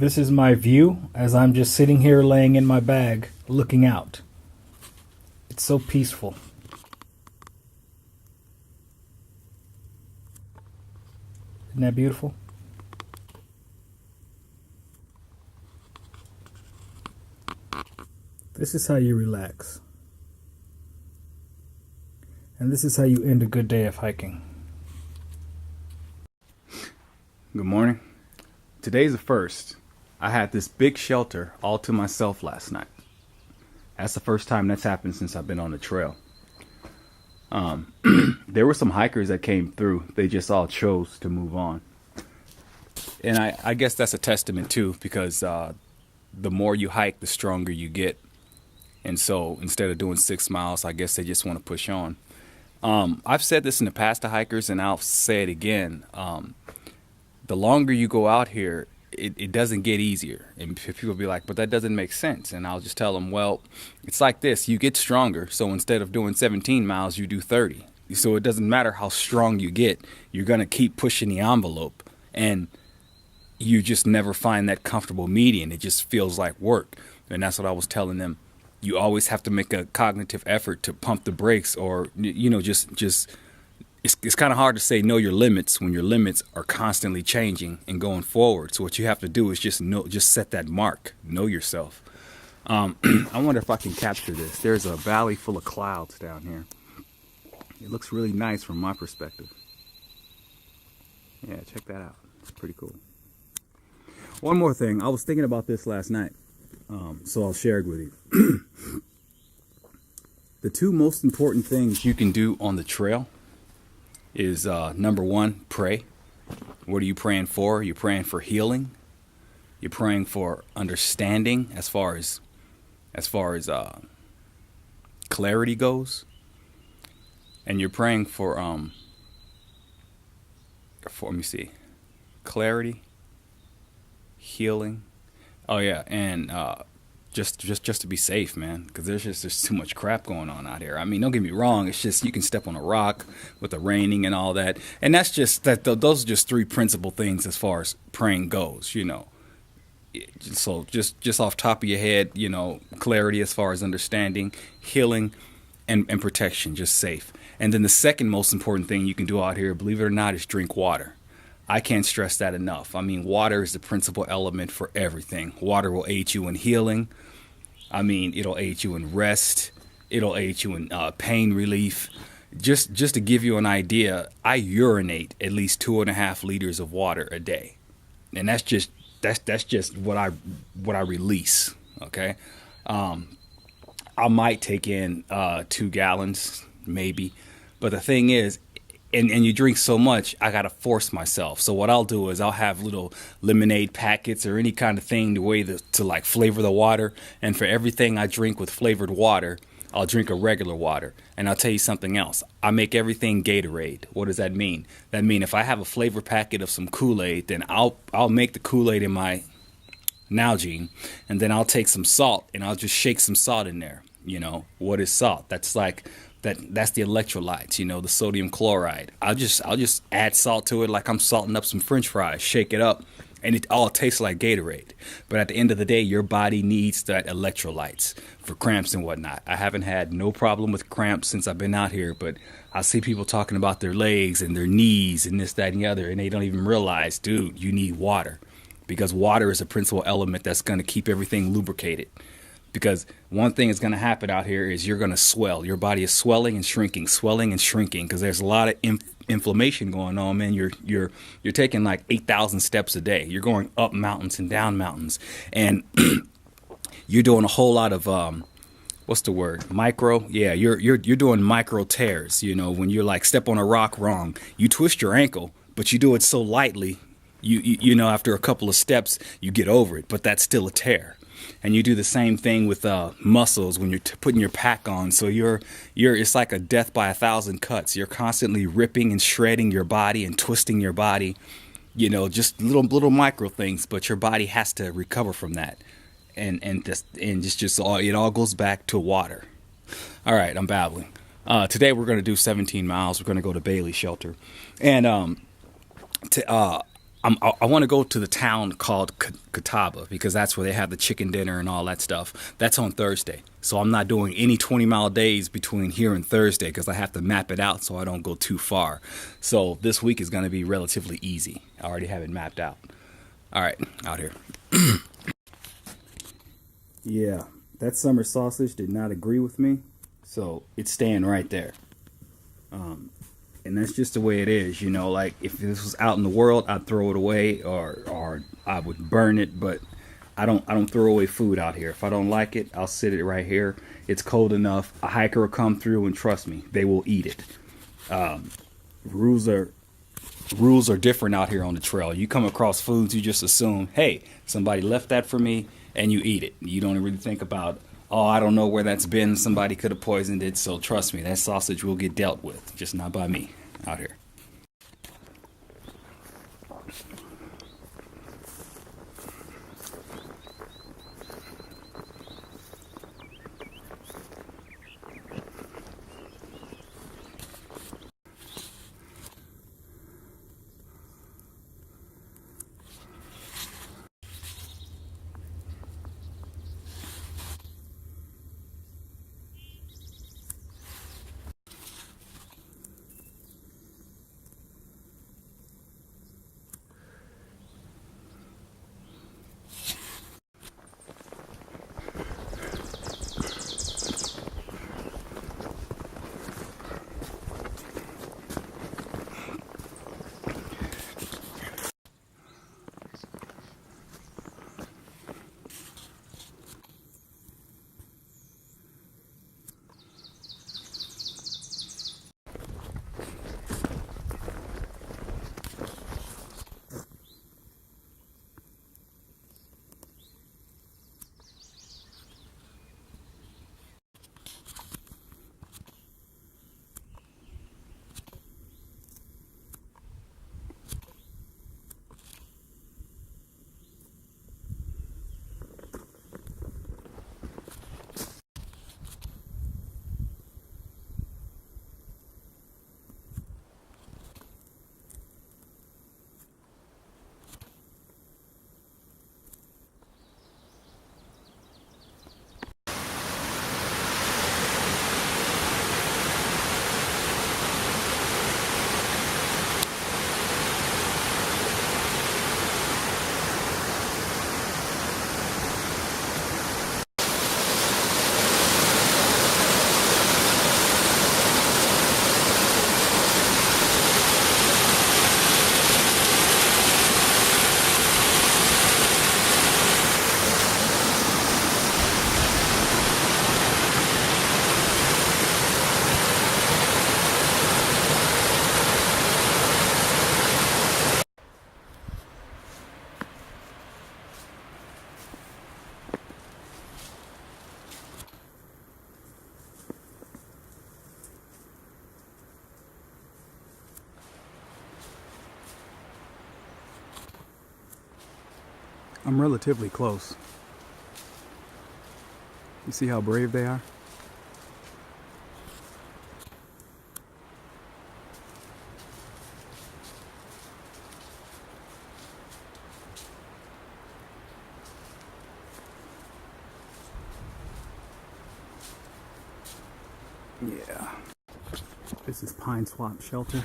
This is my view as I'm just sitting here laying in my bag looking out. It's so peaceful. Isn't that beautiful? This is how you relax. And this is how you end a good day of hiking. Good morning. Today's the first. I had this big shelter all to myself last night. That's the first time that's happened since I've been on the trail. There were some hikers that came through. They just all chose to move on. And I guess that's a testament too, because the more you hike, the stronger you get. And so instead of doing 6 miles, I guess they just want to push on. I've said this in the past to hikers, and I'll say it again. The longer you go out here, it doesn't get easier. And people will be like, but that doesn't make sense. And I'll just tell them, well, it's like this. You get stronger. So instead of doing 17 miles, you do 30. So it doesn't matter how strong you get. You're going to keep pushing the envelope. And you just never find that comfortable median. It just feels like work. And that's what I was telling them. You always have to make a cognitive effort to pump the brakes, or, just it's kind of hard to say know your limits when your limits are constantly changing and going forward. So what you have to do is just set that mark, know yourself. I wonder if I can capture this. There's a valley full of clouds down here. It looks really nice from my perspective. Yeah, check that out. It's pretty cool. One more thing. I was thinking about this last night, so I'll share it with you. The two most important things you can do on the trail is number one, pray. What are you praying for? You're praying for healing. You're praying for understanding as far as clarity goes. And you're praying for let me see, clarity, healing. Oh yeah, and just to be safe, man, because there's too much crap going on out here. I mean, don't get me wrong. It's just you can step on a rock with the raining and all that, and that's just that. Those are just three principal things as far as praying goes. So just off top of your head, clarity as far as understanding, healing, and protection, just safe. And then the second most important thing you can do out here, believe it or not, is drink water. I can't stress that enough. I mean, water is the principal element for everything. Water will aid you in healing. I mean, it'll aid you in rest. It'll aid you in pain relief. Just to give you an idea, I urinate at least 2.5 liters of water a day, and that's just what I release. Okay, I might take in 2 gallons maybe, but the thing is, and you drink so much, I gotta force myself. So what I'll do is I'll have little lemonade packets or any kind of thing to like flavor the water. And for everything I drink with flavored water, I'll drink a regular water. And I'll tell you something else. I make everything Gatorade. What does that mean? That means if I have a flavor packet of some Kool-Aid, then I'll make the Kool-Aid in my Nalgene, and then I'll take some salt and I'll just shake some salt in there. What is salt? That's the electrolytes, the sodium chloride. I'll just add salt to it like I'm salting up some French fries, shake it up, and it all tastes like Gatorade. But at the end of the day, your body needs that electrolytes for cramps and whatnot. I haven't had no problem with cramps since I've been out here, but I see people talking about their legs and their knees and this, that, and the other, and they don't even realize, dude, you need water, because water is a principal element that's going to keep everything lubricated. Because one thing that's going to happen out here is you're going to swell. Your body is swelling and shrinking, because there's a lot of inflammation going on, man. You're taking like 8,000 steps a day. You're going up mountains and down mountains, and you're doing a whole lot of what's the word? Micro? Yeah, you're doing micro tears. When you're like step on a rock wrong, you twist your ankle, but you do it so lightly. You after a couple of steps, you get over it, but that's still a tear. And you do the same thing with muscles when you're putting your pack on. So it's like a death by 1,000 cuts. You're constantly ripping and shredding your body and twisting your body, just little micro things. But your body has to recover from that, and it all goes back to water. All right, I'm babbling. Today we're going to do 17 miles. We're going to go to Bailey Shelter, and I want to go to the town called Catawba because that's where they have the chicken dinner and all that stuff. That's on Thursday. So I'm not doing any 20-mile days between here and Thursday because I have to map it out so I don't go too far. So this week is going to be relatively easy. I already have it mapped out. All right, out here. Yeah, that summer sausage did not agree with me, so it's staying right there. And that's just the way it is, you know. Like if this was out in the world, I'd throw it away or I would burn it. But I don't throw away food out here. If I don't like it, I'll sit it right here. It's cold enough. A hiker will come through, and trust me, they will eat it. Rules are different out here on the trail. You come across foods, you just assume, hey, somebody left that for me, and you eat it. You don't really think about, oh, I don't know where that's been. Somebody could have poisoned it. So trust me, that sausage will get dealt with, just not by me out here. I'm relatively close. You see how brave they are? Yeah. This is Pine Swamp Shelter.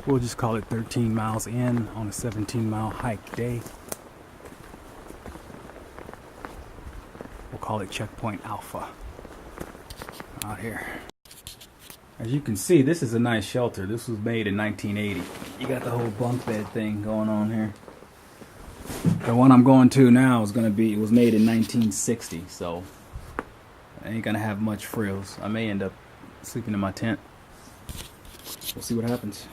We'll just call it 13 miles in on a 17-mile hike day. We'll call it Checkpoint Alpha out here. As you can see, this is a nice shelter. This was made in 1980. You got the whole bunk bed thing going on here. The one I'm going to now is going to be, it was made in 1960, so I ain't gonna have much frills. I may end up sleeping in my tent. We'll see what happens.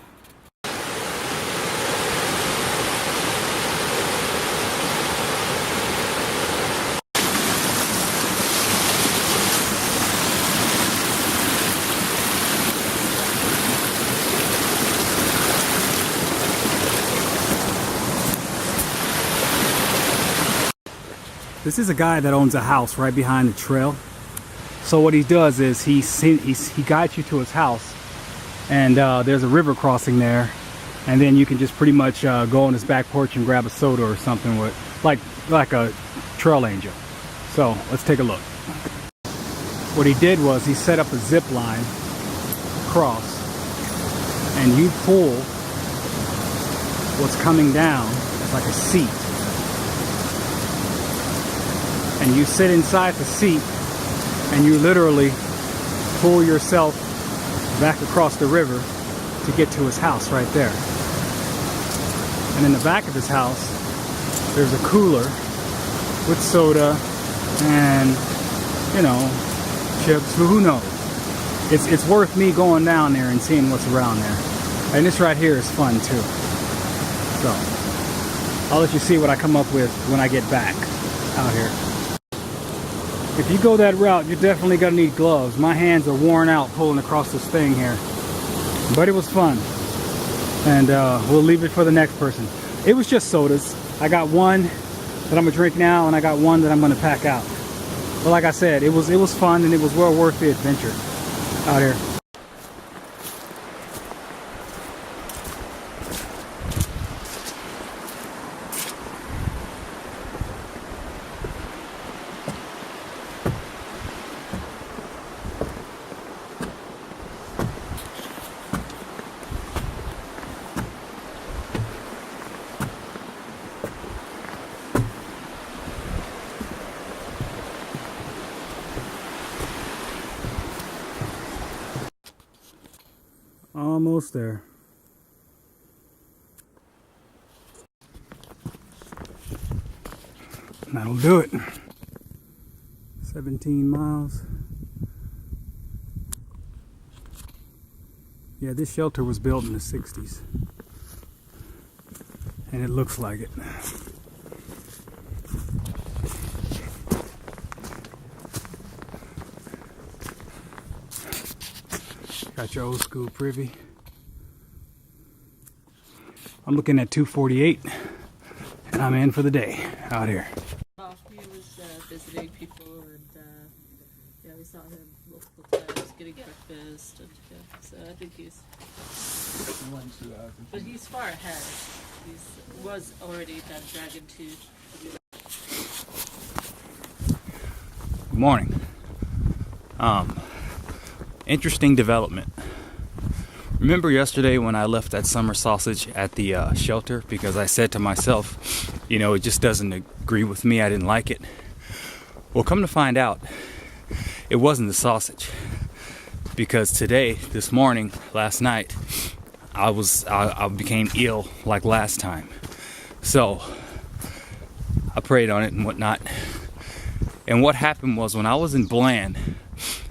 This is a guy that owns a house right behind the trail. So what he does is he guides you to his house, and there's a river crossing there, and then you can just pretty much go on his back porch and grab a soda or something with like a trail angel. So let's take a look. What he did was he set up a zip line across, and you pull what's coming down. It's like a seat, and you sit inside the seat, and you literally pull yourself back across the river to get to his house right there. And in the back of his house, there's a cooler with soda and, you know, chips, who knows. It's worth me going down there and seeing what's around there. And this right here is fun too. So I'll let you see what I come up with when I get back out here. If you go that route, you're definitely gonna need gloves. My hands are worn out pulling across this thing here, but it was fun. And we'll leave it for the next person. It was just sodas. I got one that I'm gonna drink now, and I got one that I'm gonna pack out. But like I said, it was fun, and it was well worth the adventure out here. Almost there. That'll do it. 17 miles. Yeah, this shelter was built in the 60s. And it looks like it. Got your old school privy. I'm looking at 248, and I'm in for the day out here. He was visiting people, and yeah, we saw him multiple times getting breakfast, and yeah, so I think he's. But he's far ahead. He was already done Dragon 2. Good morning. Interesting development. Remember yesterday when I left that summer sausage at the shelter because I said to myself, you know, it just doesn't agree with me. I didn't like it. Well, come to find out, it wasn't the sausage. Because today, this morning, last night, I became ill like last time. So I prayed on it and whatnot. And what happened was when I was in Bland,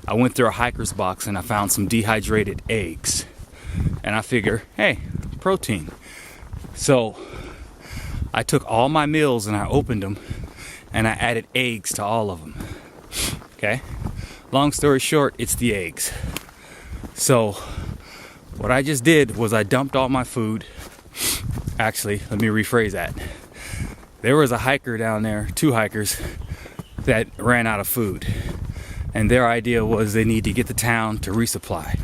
I went through a hiker's box and I found some dehydrated eggs. And I figure, hey, protein. So I took all my meals and I opened them and I added eggs to all of them. Okay? Long story short, it's the eggs. So what I just did was I dumped all my food. Actually, let me rephrase that. There was a hiker down there, 2 hikers, that ran out of food. And their idea was they need to get to town to resupply.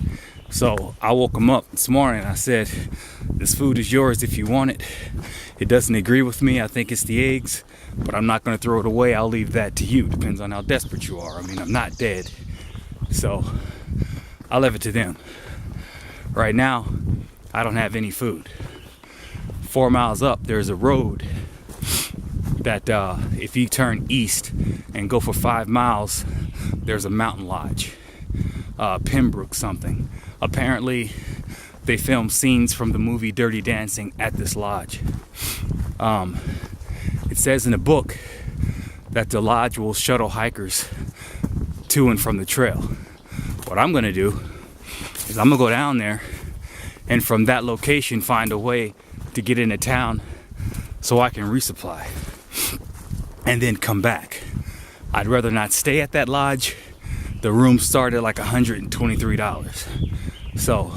So I woke them up this morning and I said, this food is yours if you want it. It doesn't agree with me. I think it's the eggs, but I'm not going to throw it away. I'll leave that to you. Depends on how desperate you are. I mean, I'm not dead. So I left it to them. Right now, I don't have any food. 4 miles up, there's a road that if you turn east and go for 5 miles, there's a mountain lodge, Pembroke something. Apparently, they filmed scenes from the movie Dirty Dancing at this lodge. It says in the book that the lodge will shuttle hikers to and from the trail. What I'm gonna do is I'm gonna go down there and from that location find a way to get into town so I can resupply and then come back. I'd rather not stay at that lodge. The room started at like $123. So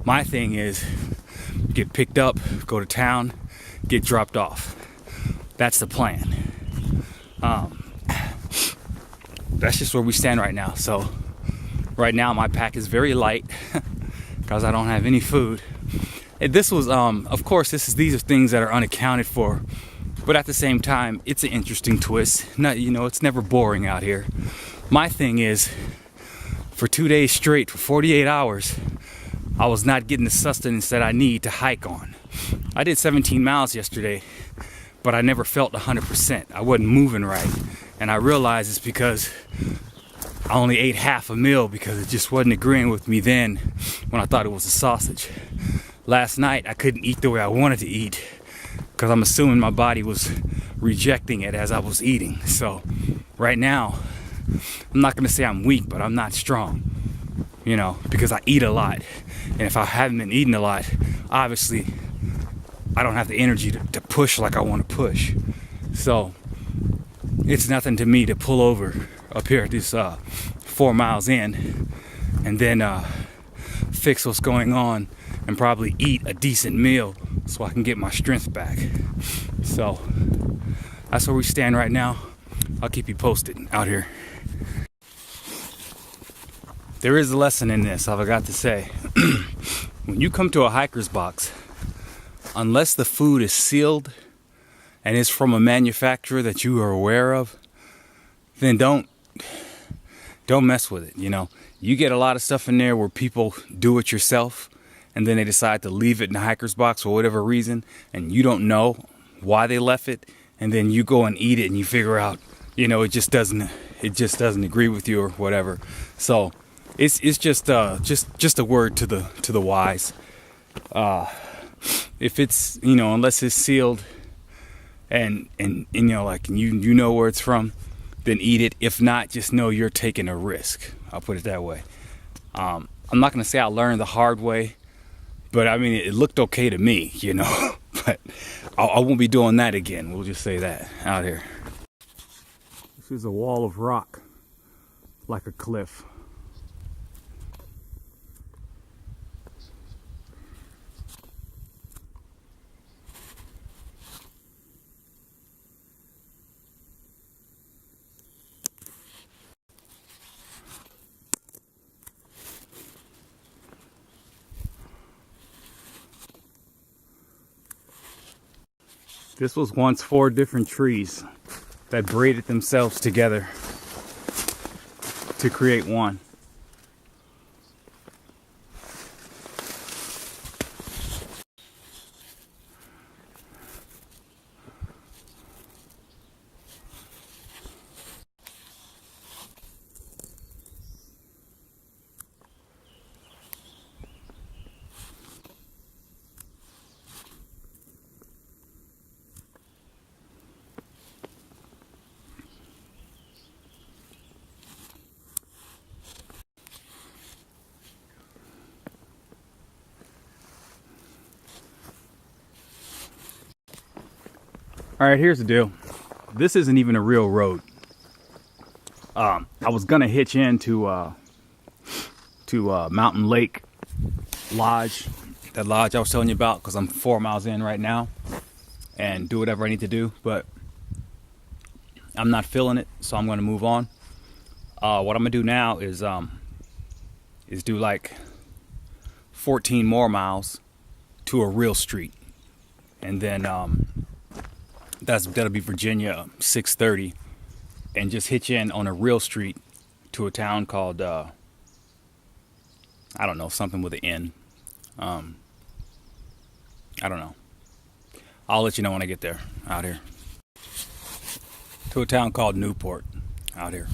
my thing is get picked up, go to town, get dropped off. That's the plan. That's just where we stand right now. So right now my pack is very light because I don't have any food. This was, of course, these are things that are unaccounted for, but at the same time, it's an interesting twist. Not, it's never boring out here. My thing is, for 2 days straight, for 48 hours, I was not getting the sustenance that I need to hike on. I did 17 miles yesterday, but I never felt 100%. I wasn't moving right, and I realized it's because I only ate half a meal because it just wasn't agreeing with me then when I thought it was a sausage. Last night, I couldn't eat the way I wanted to eat because I'm assuming my body was rejecting it as I was eating. So right now, I'm not going to say I'm weak, but I'm not strong, because I eat a lot. And if I haven't been eating a lot, obviously, I don't have the energy to push like I want to push. So it's nothing to me to pull over up here at this 4 miles in and then fix what's going on and probably eat a decent meal so I can get my strength back. So that's where we stand right now. I'll keep you posted out here. There is a lesson in this, I forgot to say. When you come to a hiker's box, unless the food is sealed and is from a manufacturer that you are aware of, then don't mess with it. You get a lot of stuff in there where people do it yourself and then they decide to leave it in the hiker's box for whatever reason, and you don't know why they left it, and then you go and eat it and you figure out, it just doesn't agree with you or whatever. So it's just a word to the wise. If it's, unless it's sealed and you know where it's from, then eat it. If not, just know you're taking a risk. I'll put it that way. I'm not going to say I learned the hard way, but I mean, it looked okay to me, but I won't be doing that again. We'll just say that out here. This is a wall of rock, like a cliff. This was once 4 different trees that braided themselves together to create one. All right, here's the deal. This isn't even a real road. I was gonna hitch into Mountain Lake Lodge, that lodge I was telling you about, because I'm 4 miles in right now, and do whatever I need to do. But I'm not feeling it, so I'm gonna move on. What I'm gonna do now is do like 14 more miles to a real street, and then that'll be Virginia 630, and just hitch in on a real street to a town called I don't know, something with an N. I don't know. I'll let you know when I get there out here. To a town called Newport out here.